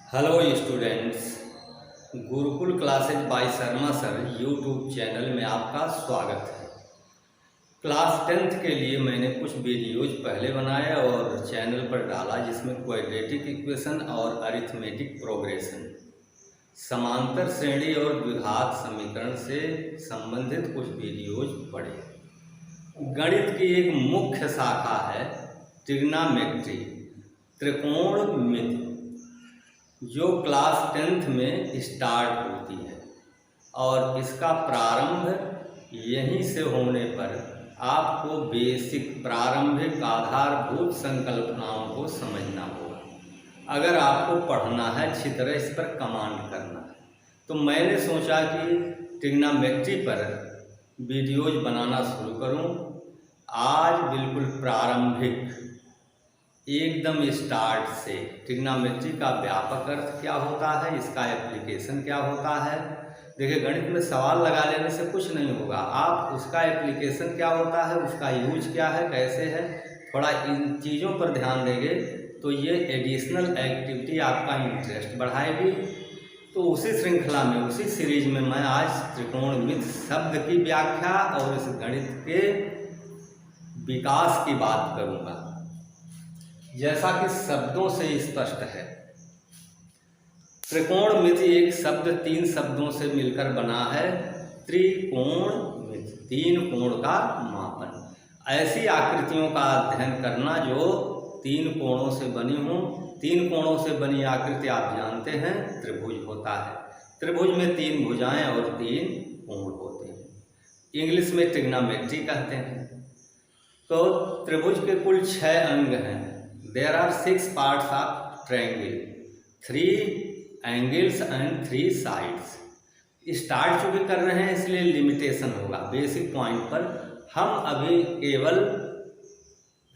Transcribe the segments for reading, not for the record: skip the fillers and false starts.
Hello students, Gurukul classes by Sharma sir YouTube channel में आपका स्वागत है। क्लास 10th के लिए मैंने कुछ वीडियोज पहले बनाए और चैनल पर डाला, जिसमें क्वाड्रेटिक इक्वेशन और अरिथमेटिक प्रोग्रेशन, समांतर श्रेणी और द्विघात समीकरण से संबंधित कुछ वीडियोज पढ़े। गणित की एक मुख्य शाखा है ट्रिग्नोमेट्री, त्रिकोणमिति, जो क्लास 10th में स्टार्ट होती है और इसका प्रारंभ यहीं से होने पर आपको बेसिक प्रारंभिक आधारभूत संकल्पनाओं को समझना होगा। अगर आपको पढ़ना है, अच्छी तरह इस पर कमांड करना है, तो मैंने सोचा कि ट्रिग्नोमेट्री पर वीडियोज बनाना शुरू करूं। आज बिल्कुल प्रारंभिक एकदम स्टार्ट से ट्रिग्नोमेट्री का व्यापक अर्थ क्या होता है, इसका एप्लीकेशन क्या होता है। देखिए, गणित में सवाल लगा लेने से कुछ नहीं होगा, आप उसका एप्लीकेशन क्या होता है, उसका यूज क्या है, कैसे है, थोड़ा इन चीज़ों पर ध्यान देंगे तो ये एडिशनल एक्टिविटी आपका इंटरेस्ट बढ़ाएगी। तो उसी श्रृंखला में, उसी सीरीज में मैं आज त्रिकोणमिति शब्द की व्याख्या और इस गणित के विकास की बात करूँगा। जैसा कि शब्दों से स्पष्ट है, त्रिकोणमिति एक शब्द 3 शब्दों से मिलकर बना है। त्रिकोणमिति, 3 कोण का मापन, ऐसी आकृतियों का अध्ययन करना जो 3 कोणों से बनी हो। 3 कोणों से बनी आकृति आप जानते हैं त्रिभुज होता है। त्रिभुज में 3 भुजाएं और 3 कोण होते हैं। इंग्लिश में ट्रिग्नोमेट्री कहते हैं। तो त्रिभुज के कुल 6 अंग हैं। There are 6 parts of triangle, 3 angles and 3 sides. Start चूँकि कर रहे हैं इसलिए लिमिटेशन होगा। बेसिक पॉइंट पर हम अभी केवल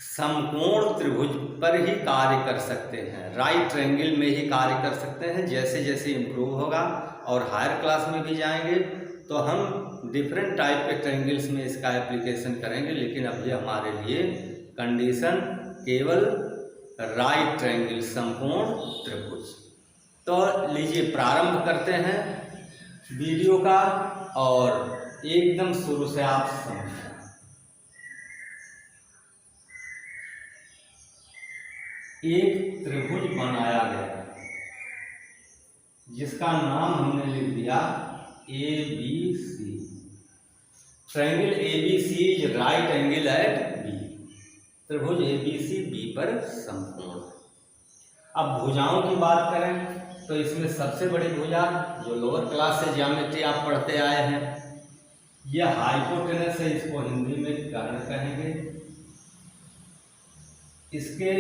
समकोण त्रिभुज पर ही कार्य कर सकते हैं, राइट ट्रायंगल में ही कार्य कर सकते हैं। जैसे जैसे इम्प्रूव होगा और हायर क्लास में भी जाएंगे तो हम डिफरेंट टाइप के ट्रायंगल्स में इसका एप्लीकेशन करेंगे, लेकिन अभी हमारे लिए कंडीशन केवल राइट ट्रायंगल, समकोण त्रिभुज। तो लीजिए प्रारंभ करते हैं वीडियो का और एकदम शुरू से आप समझें। एक त्रिभुज बनाया गया जिसका नाम हमने लिख दिया ABC। Triangle ABC is right angle at B। त्रिभुज ABC B पर समकोण। अब भुजाओं की बात करें तो इसमें सबसे बड़ी भुजा, जो लोअर क्लास से ज्योमेट्री आप पढ़ते आए हैं, यह हाइपोटेनस है। इसको हिंदी में कर्ण कहेंगे। इसके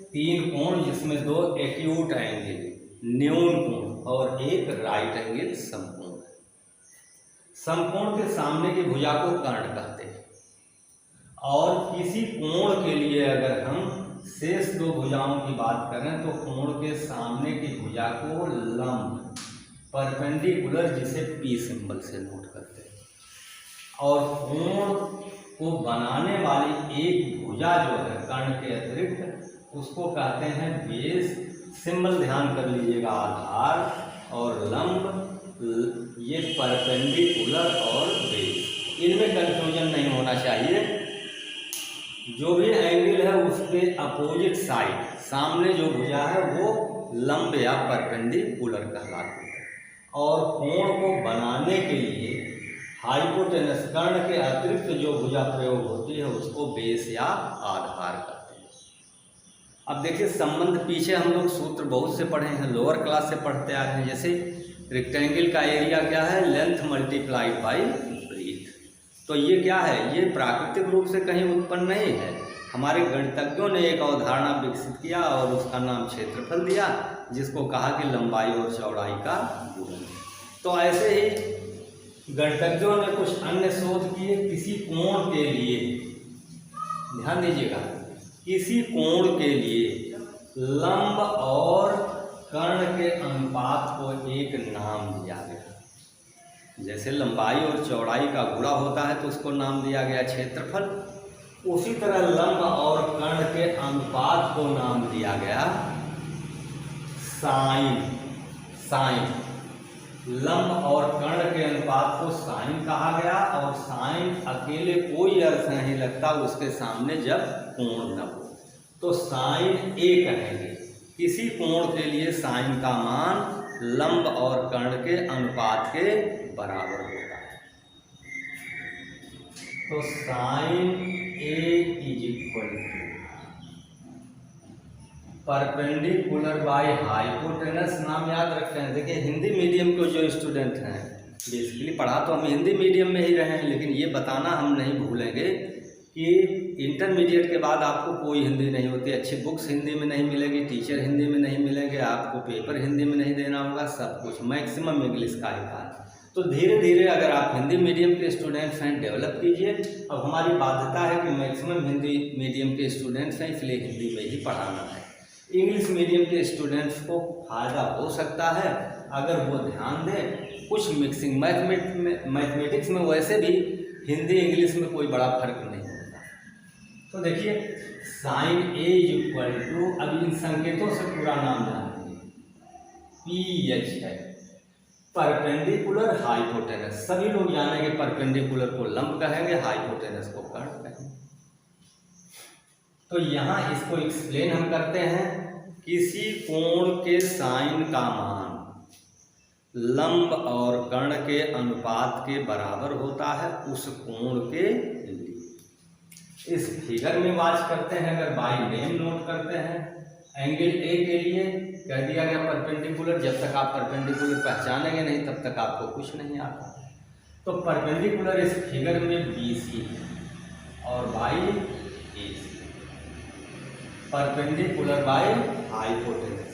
3 कोण, जिसमें 2 एक्यूट एंगल न्यून कोण और 1 राइट एंगल समकोण। समकोण के सामने की भुजा को कर्ण कहते हैं। और किसी कोण के लिए अगर हम शेष 2 भुजाओं की बात करें तो कोण के सामने की भुजा को लंब, परपेंडिकुलर, जिसे P सिंबल से नोट करते हैं। और कोण को बनाने वाली एक भुजा जो है कर्ण के अतिरिक्त, उसको कहते हैं बेस। सिंबल ध्यान कर लीजिएगा, आधार और लंब, ये परपेंडिकुलर और बेस, इनमें कंफ्यूजन नहीं होना चाहिए। जो भी एंगल है उसके अपोजिट साइड, सामने जो भुजा है वो लंब या परपेंडिकुलर कहलाती है। और कोण को बनाने के लिए हाइपोटेनस, कर्ण के अतिरिक्त जो भुजा प्रयोग होती है उसको बेस या आधार कहते हैं। अब देखिए संबंध, पीछे हम लोग सूत्र बहुत से पढ़े हैं, लोअर क्लास से पढ़ते आ रहे हैं। जैसे रेक्टेंगल का एरिया क्या है, लेंथ मल्टीप्लाइड बाई ब्रीथ। तो ये क्या है, ये प्राकृतिक रूप से कहीं उत्पन्न नहीं है। हमारे गणितज्ञों ने एक अवधारणा विकसित किया और उसका नाम क्षेत्रफल दिया, जिसको कहा कि लंबाई और चौड़ाई का गुणन। तो ऐसे ही गणितज्ञों ने कुछ अन्य शोध किए। किसी कोण के लिए, ध्यान दीजिएगा, किसी कोण के लिए लंब और कर्ण के अनुपात को एक नाम दिया गया। जैसे लंबाई और चौड़ाई का गुणा होता है तो उसको नाम दिया गया क्षेत्रफल। उसी तरह लंब और कर्ण के अनुपात को नाम दिया गया साइन, साइन लंब और कर्ण के अनुपात को साइन कहा गया, और साइन अकेले कोई अर्थ नहीं लगता उसके सामने जब कोण न हो, तो साइन ए कहेंगे। किसी कोण के लिए साइन का मान लंब और कर्ण के अनुपात के बराबर होता है। तो sine a is equal to perpendicular by hypotenuse. नाम याद रखते हैं। देखिए हिंदी मीडियम के जो स्टूडेंट हैं, बेसिकली पढ़ा तो हम हिंदी मीडियम में ही रहे हैं, लेकिन ये बताना हम नहीं भूलेंगे कि इंटरमीडिएट के बाद आपको कोई हिंदी नहीं होती, अच्छी बुक्स हिंदी में नहीं मिलेगी, टीचर हिंदी में नहीं मिलेंगे, आपको पेपर हिंदी में नहीं देना होगा, सब कुछ मैक्सिमम इंग्लिश का ही था। तो धीरे धीरे अगर आप हिंदी मीडियम के स्टूडेंट्स हैं डेवलप कीजिए। अब हमारी बाध्यता है कि मैक्सिमम हिंदी मीडियम के स्टूडेंट्स हैं, इसलिए हिंदी में ही पढ़ाना है। इंग्लिश मीडियम के स्टूडेंट्स को फ़ायदा हो सकता है अगर वो ध्यान दें। कुछ मिक्सिंग मैथमेटिक्स में वैसे भी हिंदी इंग्लिश में कोई बड़ा फर्क नहीं होता। तो देखिए साइन ए इक्वल टू, अब इन संकेतों से पूरा नाम जानेंगे, पी एच है, परपेंडिकुलर हाइपोटेनस। सभी लोग जानेंगे परपेंडिकुलर को लंब कहेंगे, हाइपोटेनस को कर्ण कहेंगे। तो यहाँ इसको एक्सप्लेन हम करते हैं। किसी कोण के साइन का मान लंब और कर्ण के अनुपात के बराबर होता है उस कोण के लिए। इस फिगर में वाच करते हैं, अगर बाय नेम नोट करते हैं, एंगल ए के लिए कह दिया गया परपेंडिकुलर। जब तक आप परपेंडिकुलर पहचानेंगे नहीं तब तक आपको कुछ नहीं आता। तो परपेंडिकुलर इस फिगर में BC है और by AC, perpendicular by hypotenuse.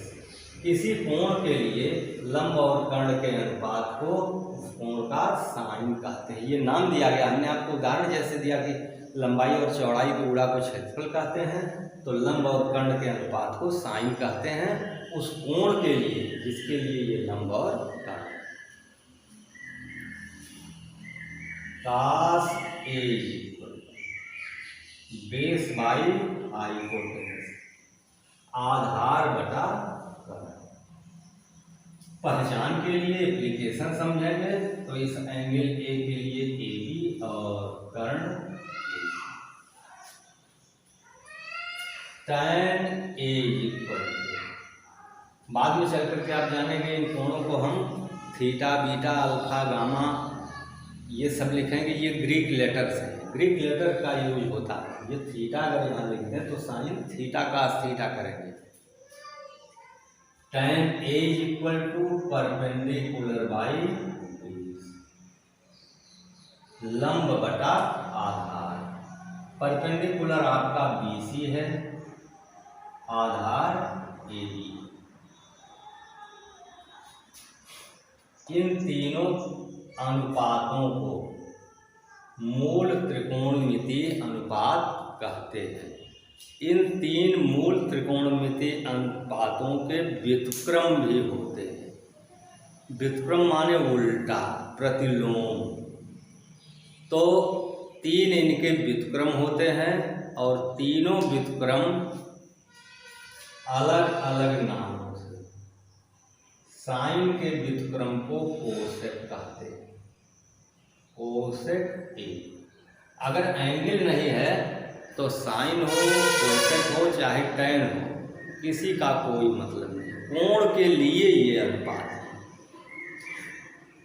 किसी कोण के लिए लंब और कर्ण के अनुपात को कोण का साइन कहते हैं। ये नाम दिया गया, हमने आपको उदाहरण जैसे दिया कि लंबाई और चौड़ाई के गुणा को क्षेत्रफल कहते हैं, तो लंब और कर्ण के अनुपात को साइन कहते हैं उस कोण के लिए जिसके लिए ये लंब और कर्ण। कास ए बेस बाई हाइपोटेनस, आधार बटा कर्ण। पहचान के लिए एप्लीकेशन समझेंगे तो इस एंगल ए के लिए AB और कर्ण tan A इक्वल टू, बाद में चल करके आप जानेंगे इन कोणों को हम थीटा, बीटा, अल्फा, गामा ये सब लिखेंगे। ये ग्रीक लेटर्स हैं, ग्रीक लेटर का यूज होता है। ये थीटा अगर यहाँ लिख दें तो साइन थीटा का थीटा करेंगे। tan A equal to perpendicular by लंब बटा आधार। परपेंडिकुलर आपका BC है, आधार AB। इन तीनों अनुपातों को मूल त्रिकोणमिति अनुपात कहते हैं। इन तीन मूल त्रिकोणमिति अनुपातों के व्युत्क्रम भी होते हैं। व्युत्क्रम माने उल्टा, प्रतिलोम। तो तीन इनके व्युत्क्रम होते हैं और तीनों व्युत्क्रम अलग अलग नामों से। साइन के व्युत्क्रम को कोसेक कहते हैं, कोसेक ए। अगर एंगल नहीं है तो साइन हो, कोसेक हो, चाहे टैन हो, किसी का कोई मतलब नहीं। कोण के लिए ये अनुपात है।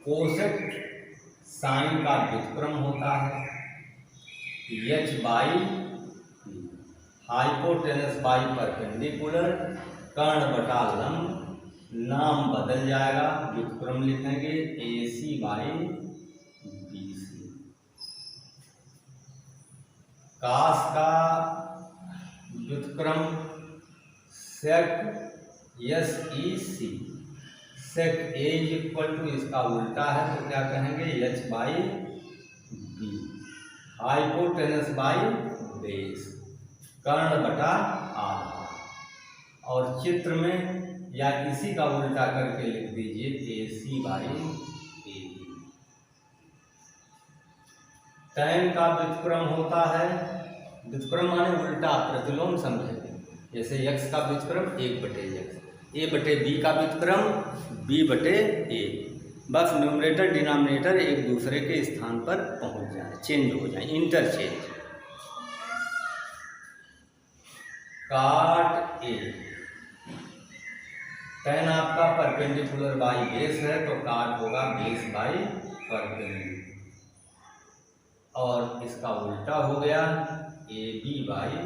कोसेक साइन का व्युत्क्रम होता है, H by hypotenuse by perpendicular, कर्ण बटा लंब, नाम बदल जाएगा, व्युत्क्रम लिखेंगे AC बाई BC। कास का व्युत्क्रम sec SEC, sec A equal to इसका उल्टा है तो क्या कहेंगे H by B, hypotenuse by base, कर्ण बटा आधार। और चित्र में या इसी का उल्टा करके लिख दीजिए AC बाई AB। टैन का व्युत्क्रम होता है, व्युत्क्रम माने उल्टा, प्रतिलोम समझेंगे। जैसे x का व्युत्क्रम 1/x, ए बटे बी का व्युत्क्रम बी बटे ए, बस न्यूमरेटर डिनोमिनेटर एक दूसरे के स्थान पर पहुंच जाए, चेंज हो जाए, इंटरचेंज। काट ए, tan आपका परपेंडिकुलर बाई बेस है तो काट होगा बेस बाई परपेंडिकुलर, और इसका उल्टा हो गया ए बी बाई।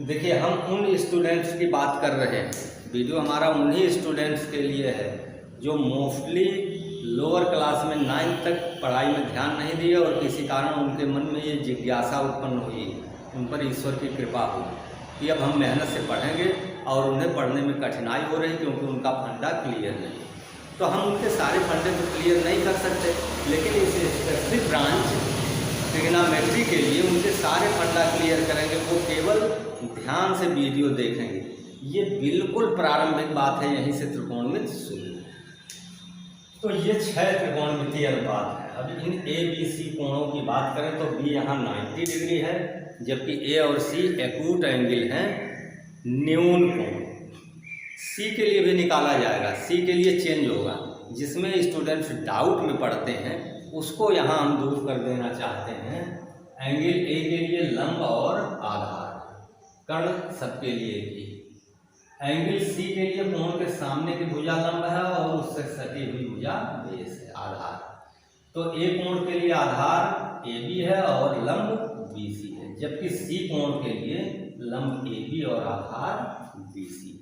देखिए हम उन स्टूडेंट्स की बात कर रहे हैं, वीडियो हमारा उन्हीं स्टूडेंट्स के लिए है जो मोस्टली लोअर क्लास में 9th तक पढ़ाई में ध्यान नहीं दिए और किसी कारण उनके मन में ये जिज्ञासा उत्पन्न हुई, उन पर ईश्वर की कृपा हुई कि अब हम मेहनत से पढ़ेंगे और उन्हें पढ़ने में कठिनाई हो रही क्योंकि उनका फंडा क्लियर नहीं। तो हम उनके सारे फंडे तो क्लियर नहीं कर सकते, लेकिन इस स्पेसिफिक ब्रांच ट्रिग्नोमेट्री के लिए उनके सारे फंडा क्लियर करेंगे। वो केवल ध्यान से वीडियो देखेंगे। ये बिल्कुल प्रारंभिक बात है, यहीं से त्रिकोणमिति शुरू। तो ये 6 त्रिकोणमितीय अनुपात है। अब इन ए बी सी कोणों की बात करें तो बी यहाँ 90 डिग्री है, जबकि ए और सी एक्यूट एंगल हैं, न्यून कोण। सी के लिए भी निकाला जाएगा, सी के लिए चेंज होगा, जिसमें स्टूडेंट्स डाउट में पढ़ते हैं उसको यहाँ हम दूर कर देना चाहते हैं। एंगल ए के लिए लंब और आधार, कर्ण सबके लिए भी। एंगल सी के लिए कोण के सामने की भुजा लंब है और उससे सटी हुई भुजा बेस है, आधार। तो ए कोण के लिए आधार ए बी है और लंब बी सी है, जबकि सी कोण के लिए लंब ए बी और आधार बी सी है।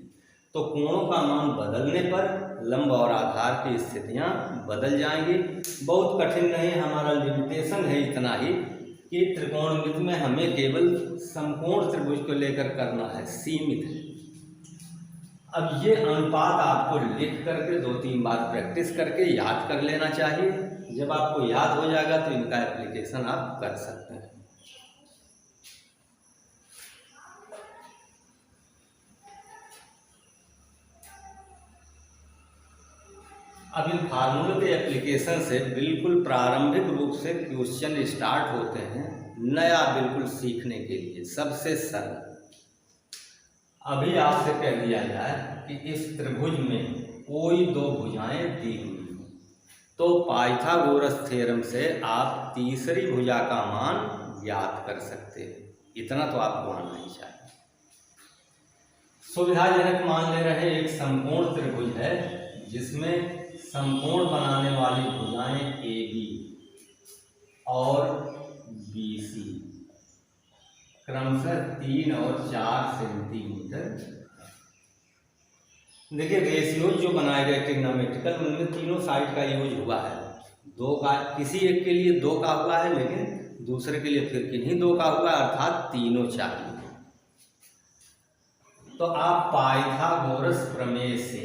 तो कोणों का मान बदलने पर लंब और आधार की स्थितियां बदल जाएंगी। बहुत कठिन नहीं, हमारा लिमिटेशन है इतना ही कि त्रिकोणमिति में हमें केवल समकोण त्रिभुज को लेकर करना है, सीमित है। अब ये अनुपात आपको लिख करके 2-3 बार प्रैक्टिस करके याद कर लेना चाहिए। जब आपको याद हो जाएगा तो इनका एप्लीकेशन आप कर सकते हैं। अब इन फार्मूले के एप्लीकेशन से बिल्कुल प्रारंभिक रूप से क्वेश्चन स्टार्ट होते हैं, नया बिल्कुल सीखने के लिए सबसे सरल। अभी आपसे कह दिया जाए कि इस त्रिभुज में कोई 2 भुजाएं दी हुई हैं, तो पाइथागोरस थ्योरम से आप तीसरी भुजा का मान ज्ञात कर सकते हैं। इतना तो आपको आना ही चाहिए। सुविधाजनक मान ले रहे एक समकोण त्रिभुज है जिसमें समकोण बनाने वाली भुजाएं ए बी और बी सी क्रमशः 3 और 4 सेंटीमीटर। देखिए रेशियो जो बनाए गए ट्रिग्नोमेट्रिकल, उनमें तीनों साइड का यूज हुआ है। 2 का, किसी एक के लिए 2 का हुआ है, लेकिन दूसरे के लिए फिर किन्हीं 2 का हुआ है, अर्थात तीनों चाहिए। तो आप पाइथागोरस प्रमेय से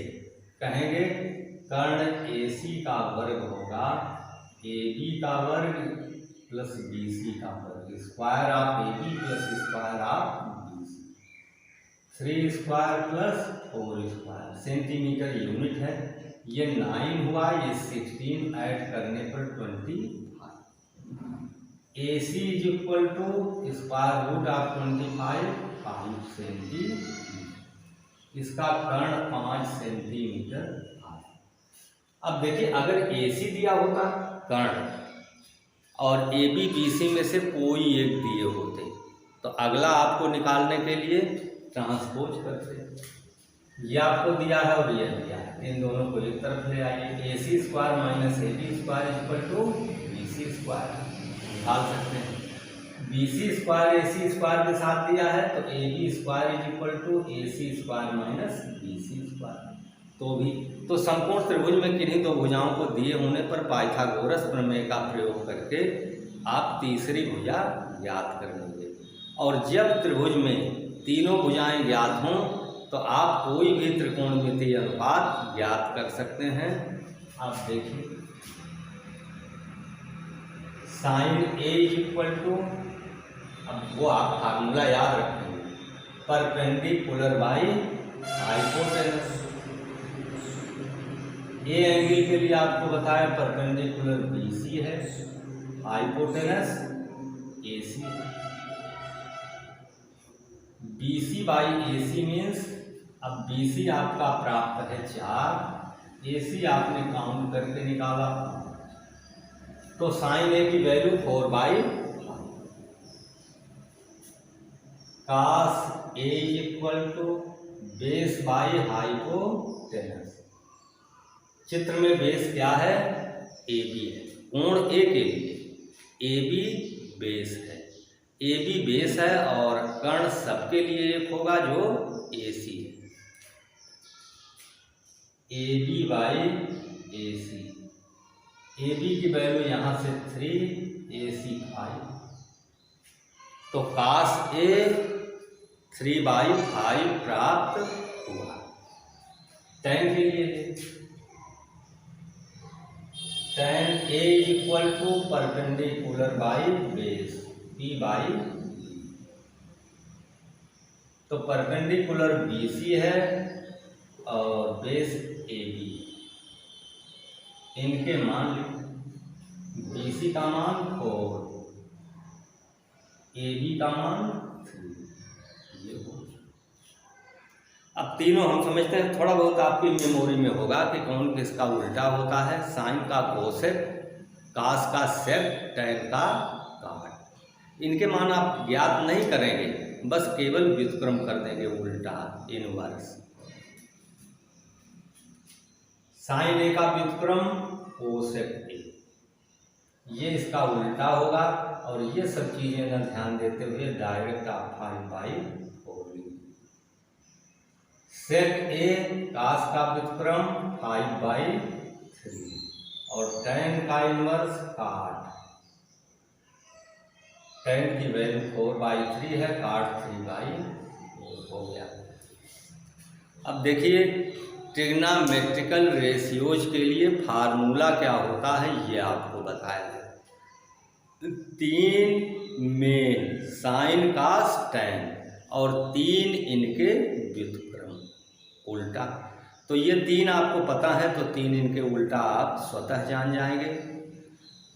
कहेंगे कर्ण AC का वर्ग होगा AB का वर्ग प्लस BC का वर्ग, square of AB plus square of BC, 3 square plus 4 square. Centimetre unit है, ये 9 हुआ, ये 16 ऐड करने पर 25। AC is equal to square root of 25, 5 centimetre. इसका कर्ण 5 सेंटीमीटर। अब देखिए अगर AC दिया होता कर्ण और AB BC में से कोई एक दिए होते तो अगला आपको निकालने के लिए ट्रांसपोज करते। ये आपको दिया है और ये दिया है, इन दोनों को एक तरफ ले आइए। AC square minus AB square equal to BC square निकाल सकते हैं। BC स्क्वायर AC स्क्वायर के साथ दिया है तो AB square is equal to AC square minus BC square. तो समकोण त्रिभुज में किन्हीं 2 भुजाओं को दिए होने पर पाइथागोरस प्रमेय का प्रयोग करके आप तीसरी भुजा ज्ञात कर लेंगे। और जब त्रिभुज में तीनों भुजाएं ज्ञात हों तो आप कोई भी त्रिकोणमितीय अनुपात ज्ञात कर सकते हैं। आप देखिए साइन A इक्वल टू, अब वो आप फार्मूला याद रखेंगे, perpendicular by hypotenuse. A angle के लिए आपको बताया परपेंडिकुलर BC है, hypotenuse AC। BC by AC means, अब BC आपका प्राप्त है 4, AC आपने काउंट करके निकाला, तो साइन A की value 4/5, cos A equal to base by hypotenuse. चित्र में बेस क्या है? AB है, कोण A के लिए AB बेस है, AB बेस है और कर्ण सबके लिए एक होगा जो AC है, AB बाई AC। AB की वैल्यू यहाँ से 3, AC 5, तो कास A 3/5 प्राप्त हुआ। tan के लिए tan A equal to perpendicular by base P/B, तो परपेंडिकुलर BC है और बेस AB, इनके मान लिखो, BC का मान 4, AB का मान 3, ये हो। अब तीनों हम समझते हैं, थोड़ा बहुत आपकी मेमोरी में होगा कि कौन किसका उल्टा होता है। साइन का कोसेक, कास का सेक, टैन का काट। इनके मान आप ज्ञात नहीं करेंगे, बस केवल व्युत्क्रम कर देंगे उल्टा, इनवर्स। साइन A का व्युत्क्रम कोसेक A, ये इसका उल्टा होगा, और ये सब चीजें न ध्यान देते हुए डायरेक्ट आप 5/4 लिखें। सेक A कास का व्युत्क्रम 5/3 और टैन का इनवर्स काट, टैन की वैल्यू 4/3 है, काट 3/4 हो गया। अब देखिए ट्रिग्नोमेट्रिकल रेशियोज के लिए फार्मूला क्या होता है ये आपको बताया है। 3 में साइन कास टैन और 3 इनके व्युत्क्रम उल्टा, तो ये 3 आपको पता है, तो 3 इनके उल्टा आप स्वतः जान जाएंगे।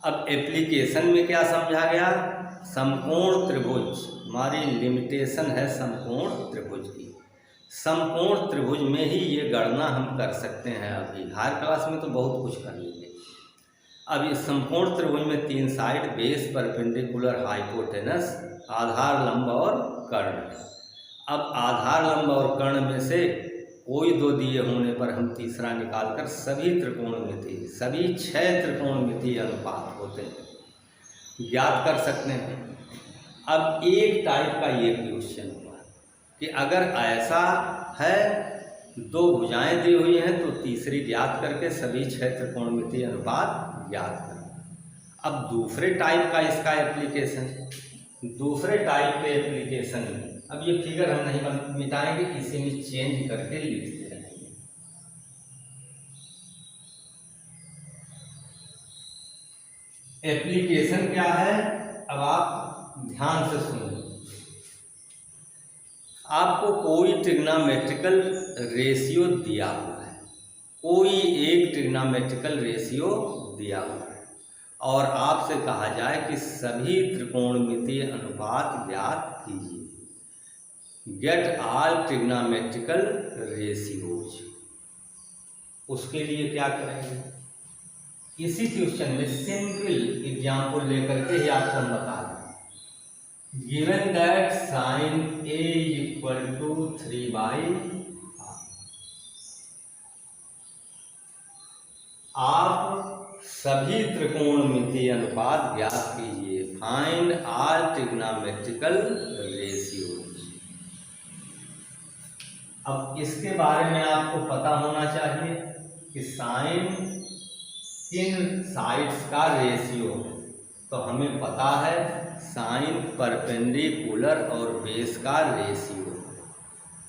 अब एप्लीकेशन में क्या समझा गया? समकोण त्रिभुज, हमारी लिमिटेशन है समकोण त्रिभुज की। समकोण त्रिभुज में ही ये गणना हम कर सकते हैं। अभी हायर क्लास में तो बहुत कुछ कर लेंगे। अब इस समकोण त्रिभुज में 3 साइड, बेस, परपेंडिकुलर, हाइपोटेनस, आधार, लंब और कर्ण। अब आधार, लंब और कर्ण में से कोई 2 दिए होने पर हम तीसरा निकालकर सभी त्रिकोणमिति, सभी 6 त्रिकोणमिति अनुपात होते हैं ज्ञात कर सकते हैं। अब एक टाइप का ये क्वेश्चन हुआ कि अगर ऐसा है, 2 भुजाएं दी हुई हैं, तो तीसरी ज्ञात करके सभी 6 त्रिकोणमिति अनुपात ज्ञात करें। अब दूसरे टाइप का इसका एप्लीकेशन, दूसरे टाइप के एप्लीकेशन में अब ये फिगर हम नहीं मिटाएंगे, इसी में चेंज करके लिखते रहेंगे। एप्लीकेशन क्या है, अब आप ध्यान से सुनिए। आपको कोई ट्रिग्नोमेट्रिकल रेशियो दिया हुआ है, कोई एक ट्रिग्नोमेट्रिकल रेशियो दिया हुआ है, और आपसे कहा जाए कि सभी त्रिकोणमितीय अनुपात ज्ञात कीजिए। Get all trigonometrical ratios. उसके लिए क्या करेंगे? इसी क्वेश्चन में सिंपल एग्जाम्पल लेकर के ही आपको हम बता दें। Given that sine A equal to 3/5, आप सभी त्रिकोणमितीय अनुपात ज्ञात कीजिए। Find all trigonometrical ratios. अब इसके बारे में आपको पता होना चाहिए कि साइन किन साइड्स का रेशियो है। तो हमें पता है साइन परपेंडिकुलर और बेस का रेशियो।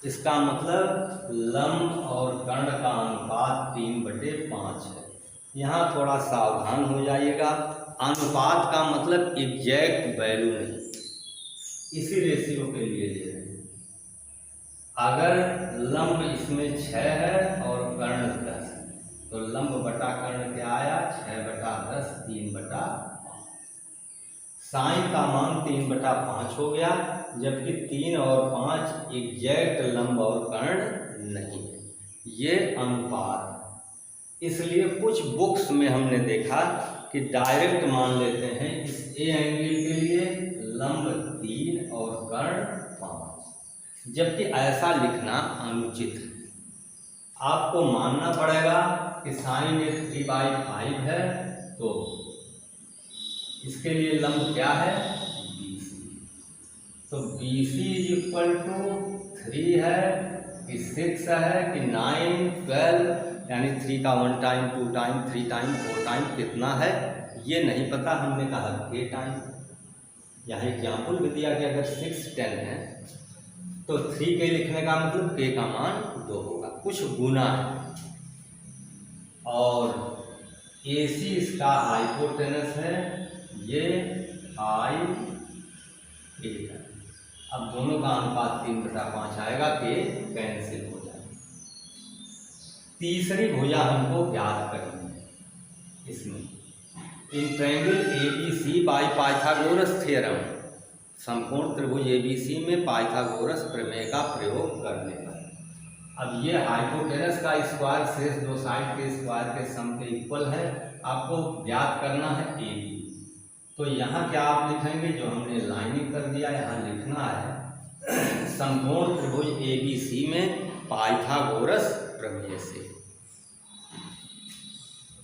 इसका मतलब लंब और कर्ण का अनुपात 3/5 है। यहाँ थोड़ा सावधान हो जाइएगा, अनुपात का मतलब एग्जैक्ट वैल्यू नहीं, इसी रेशियो के लिए ले रहे हैं। अगर लंब इसमें 6 है और कर्ण 10, तो लंब बटा कर्ण क्या आया? 6/10, 3/5। साइन का मान 3/5 हो गया, जबकि 3 और 5 एग्जैक्ट लंब और कर्ण नहीं है, ये अनुपात। इसलिए कुछ बुक्स में हमने देखा कि डायरेक्ट मान लेते हैं इस ए एंगल के लिए लंब 3 और कर्ण 5, जबकि ऐसा लिखना अनुचित है। आपको मानना पड़ेगा कि साइन ए 3/5 है, तो इसके लिए लंब क्या है, BC। तो BC = 3 है कि 6 है कि 9, 12, यानी 3 का 1 टाइम, 2 टाइम, 3 टाइम, 4 टाइम कितना है ये नहीं पता। हमने कहा k टाइम। यहाँ एग्जाम्पल भी दिया कि अगर 6, 10 है तो 3k लिखने का मतलब k का मान 2 होगा, कुछ गुना है। और AC इसका हाइपोटेनस है, ये हाई a है। अब दोनों का अनुपात 3/5 आएगा, के कैंसिल हो जाएगा। तीसरी भुजा हमको ज्ञात करनी है। इसमें in triangle ABC by Pythagoras theorem, समकोण त्रिभुज ABC में पाइथागोरस प्रमेय का प्रयोग करने पर अब ये हाइपोटेनस का स्क्वायर शेष दो साइड के स्क्वायर के सम के इक्वल है। आपको ज्ञात करना है AB। तो यहाँ क्या आप लिखेंगे, जो हमने लाइनिंग कर दिया यहाँ लिखना है समकोण त्रिभुज ABC में पाइथागोरस प्रमेय से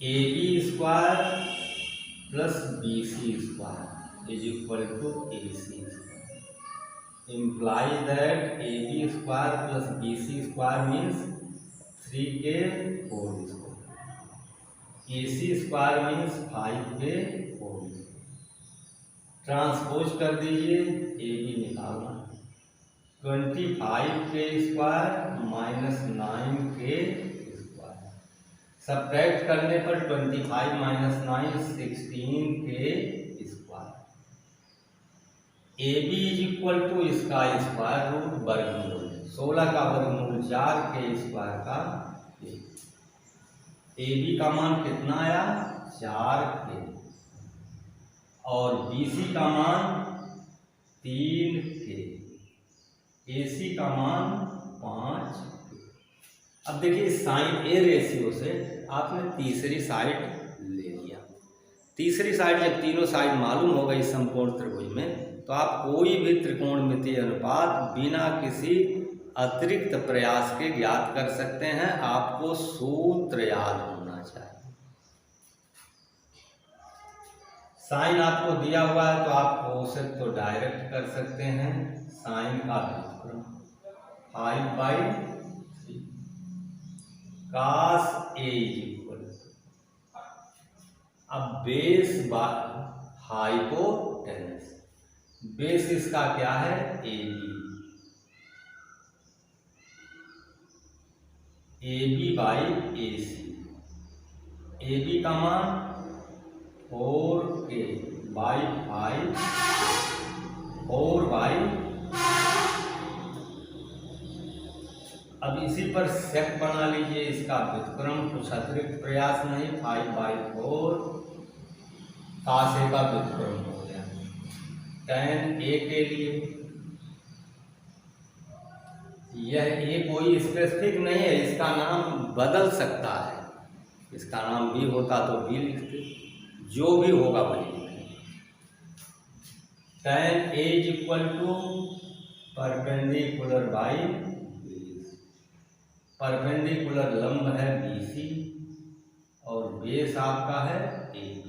AB² + BC² = AC², implies that AB² + BC² means 3k², AC² means 5k²। Transpose कर दीजिए, AB निकालना, 25k² - 9k²। सब्ट्रैक्ट करने पर 25 - 9 16k²। AB = इसका स्क्वायर रूट वर्गमूल, 16 का वर्गमूल 4k² का 1। AB का मान कितना आया, 4k, और BC का मान 3k, AC का मान 5k। अब देखिए साइन ए रेशियो से आपने तीसरी साइड ले लिया। तीसरी साइड जब तीनों साइड मालूम हो गई समकोण त्रिभुज में, तो आप कोई भी त्रिकोणमितीय अनुपात बिना किसी अतिरिक्त प्रयास के ज्ञात कर सकते हैं। आपको सूत्र याद होना चाहिए। साइन आपको दिया हुआ है तो आप कोसेक तो डायरेक्ट कर सकते हैं। साइन का व्युत्क्रम 5/3 cos A = अब बेस हाइपोटेनस, बेस इसका क्या है, AB, AB/AC। AB का मान 4k/5, 4/। अब इसी पर सेक बना लीजिए, इसका व्युत्क्रम, कुछ अतिरिक्त प्रयास नहीं, 5/4 cos A का व्युत्क्रम हो गया। tan A के लिए यह A कोई स्पेसिफिक नहीं है, इसका नाम बदल सकता है। इसका नाम B होता तो B लिखते, जो भी होगा वही लिखेंगे। tan A = perpendicular by, perpendicular लंब है BC और बेस आपका है AB।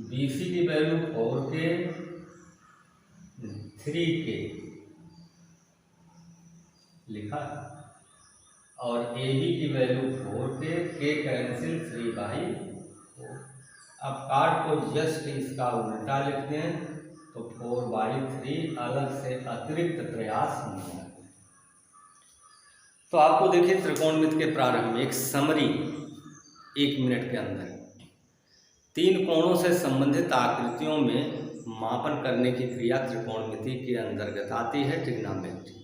BC की वैल्यू 4k, 3k लिखा, और AB की वैल्यू 4k, k कैंसिल 3/4। अब काट को जस्ट इसका उल्टा लिखते हैं तो 4/3, अलग से अतिरिक्त प्रयास नहीं है। तो आपको देखिए त्रिकोणमिति के प्रारंभ में एक समरी 1 मिनट के अंदर 3 कोणों से संबंधित आकृतियों में मापन करने की क्रिया त्रिकोणमिति के अंतर्गत आती है, ट्रिग्नोमेट्री।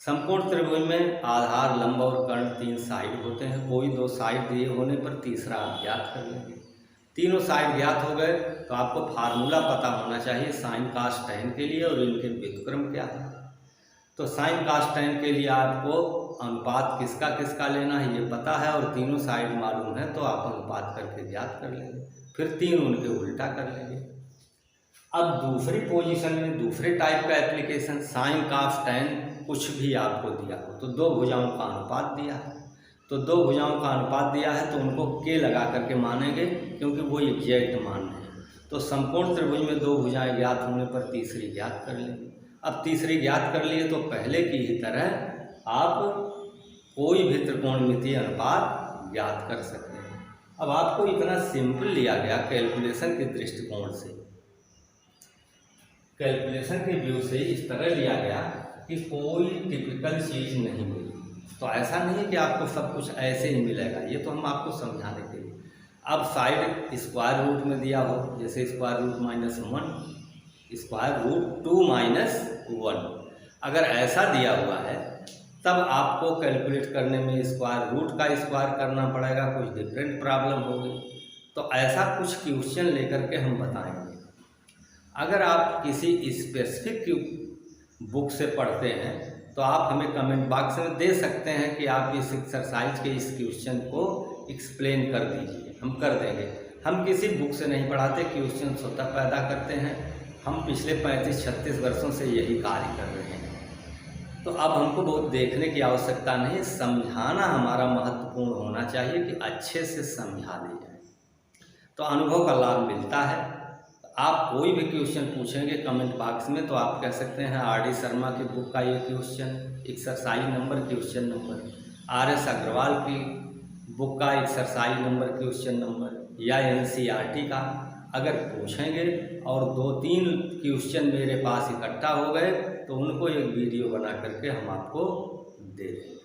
समकोण त्रिभुज में आधार, लंब और कर्ण 3 साइड होते हैं। कोई 2 साइड दिए होने पर तीसरा आप ज्ञात कर लेंगे। तीनों साइड ज्ञात हो गए तो आपको फार्मूला पता होना चाहिए साइन कास टेन के लिए और इनके व्युत्क्रम क्या है। तो साइन कास टेन के लिए आपको अनुपात किसका किसका लेना है ये पता है और तीनों साइड मालूम है, तो आप अनुपात करके ज्ञात कर लेंगे, फिर तीन उनके उल्टा कर लेंगे। अब दूसरी पोजीशन में दूसरे टाइप का एप्लीकेशन, साइन कास टेन कुछ भी आपको दिया हो तो दो भुजाओं का अनुपात दिया है, तो दो भुजाओं का अनुपात दिया है तो उनको के लगा करके मानेंगे क्योंकि वो एग्जैक्ट मान रहे हैं। तो समकोण त्रिभुज में दो भुजाएं ज्ञात होने पर तीसरी ज्ञात कर लेंगे। अब तीसरी ज्ञात कर लिए तो पहले की ही तरह आप कोई भी त्रिकोणमितीय अनुपात ज्ञात कर सकते हैं। अब आपको इतना सिंपल लिया गया कैलकुलेशन के दृष्टिकोण से, कैलकुलेशन के व्यू से इस तरह लिया गया कि कोई टिपिकल चीज़ नहीं मिली। तो ऐसा नहीं कि आपको सब कुछ ऐसे ही मिलेगा, ये तो हम आपको समझाने के लिए। अब साइड स्क्वायर रूट में दिया हो, जैसे स्क्वायर रूट -1, स्क्वायर रूट 2 - 1, अगर ऐसा दिया हुआ है तब आपको कैलकुलेट करने में स्क्वायर रूट का स्क्वायर करना पड़ेगा, कुछ डिफरेंट प्रॉब्लम होगी। तो ऐसा कुछ क्वेश्चन लेकर के हम बताएंगे। अगर आप किसी स्पेसिफिक बुक से पढ़ते हैं तो आप हमें कमेंट बॉक्स में दे सकते हैं कि आप इस एक्सरसाइज के इस क्वेश्चन को एक्सप्लेन कर दीजिए, हम कर देंगे। हम किसी बुक से नहीं पढ़ाते, क्वेश्चन स्वतः पैदा करते हैं। हम पिछले 35-36 वर्षों से यही कार्य कर रहे हैं। तो अब हमको बहुत देखने की आवश्यकता नहीं, समझाना हमारा महत्वपूर्ण होना चाहिए कि अच्छे से समझा दी जाए, तो अनुभव का लाभ मिलता है। आप कोई भी क्वेश्चन पूछेंगे कमेंट बॉक्स में तो आप कह सकते हैं RD शर्मा की बुक का ये question, exercise number, question number, RS Agarwal की बुक का एक्सरसाइज नंबर, क्वेश्चन नंबर, या NCERT का अगर पूछेंगे और 2-3 क्वेश्चन मेरे पास इकट्ठा हो गए तो उनको एक वीडियो बना करके हम आपको दे देंगे।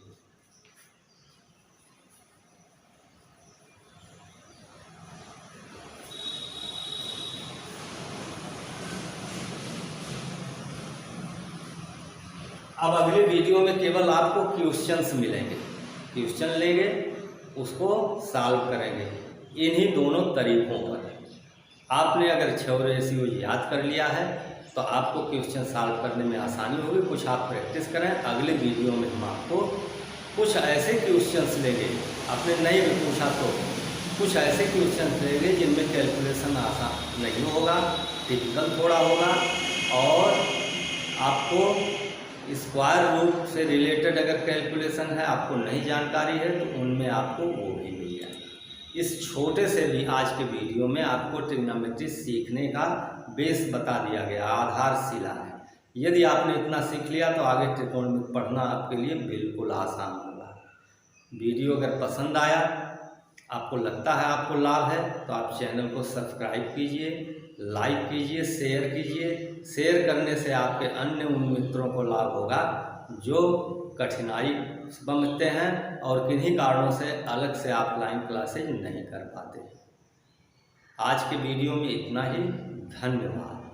अब अगले वीडियो में केवल आपको क्वेश्चंस मिलेंगे, क्वेश्चन लेंगे उसको सॉल्व करेंगे इन्हीं दोनों तरीकों पर। आपने अगर 6 रेशियो याद कर लिया है तो आपको क्वेश्चन सॉल्व करने में आसानी होगी। कुछ आप प्रैक्टिस करें। अगले वीडियो में हम आपको कुछ ऐसे क्वेश्चंस लेंगे, आपने नहीं भी पूछा तो कुछ ऐसे क्वेश्चंस लेंगे जिनमें कैलकुलेशन आसान नहीं होगा, टिपिकल थोड़ा होगा, और आपको स्क्वायर रूट से रिलेटेड अगर कैलकुलेशन है आपको नहीं जानकारी है तो उनमें आपको वो भी मिल जाए। इस छोटे से भी आज के वीडियो में आपको ट्रिग्नोमेट्री सीखने का बेस बता दिया गया, आधारशिला है। यदि आपने इतना सीख लिया तो आगे त्रिकोणमिति पढ़ना आपके लिए बिल्कुल आसान होगा। वीडियो अगर पसंद आया, आपको लगता है आपको लाभ है, तो आप चैनल को सब्सक्राइब कीजिए, लाइक कीजिए, शेयर कीजिए। शेयर करने से आपके अन्य उन मित्रों को लाभ होगा जो कठिनाई समझते हैं और किन्हीं कारणों से अलग से ऑफलाइन क्लासेज नहीं कर पाते। आज के वीडियो में इतना ही। धन्यवाद।